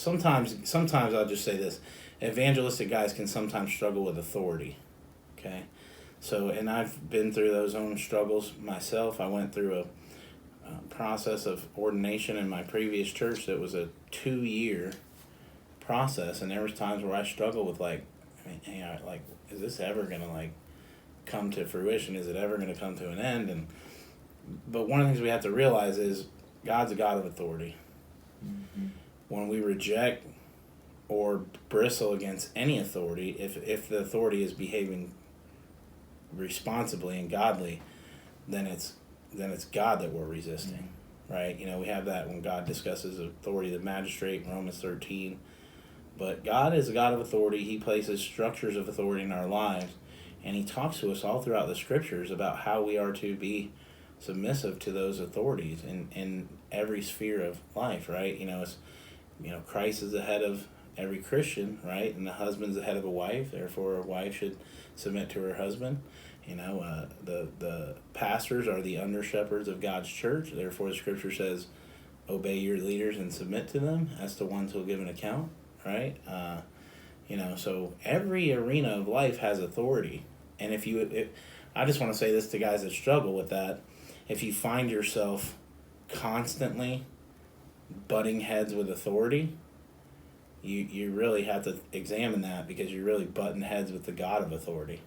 sometimes I'll just say this: evangelistic guys can sometimes struggle with authority. Okay, so and I've been through those own struggles myself. I went through a process of ordination in my previous church that was a 2-year process, and there was times where I struggled with like, is this ever gonna like come to fruition? Is it ever gonna come to an end? But one of the things we have to realize is God's a God of authority. Mm-hmm. When we reject or bristle against any authority, if the authority is behaving responsibly and godly, then it's God that we're resisting, right? We have that when God discusses authority, the magistrate in Romans 13. But God is a God of authority. He places structures of authority in our lives, and He talks to us all throughout the Scriptures about how we are to be submissive to those authorities in every sphere of life, right? Christ is the head of every Christian, right? And the husband's the head of a wife. Therefore, a wife should submit to her husband. The pastors are the under shepherds of God's church. Therefore, the Scripture says, obey your leaders and submit to them as to ones who'll give an account, right? So every arena of life has authority. And I just want to say this to guys that struggle with that. If you find yourself constantly butting heads with authority, you really have to examine that, because you're really butting heads with the God of authority.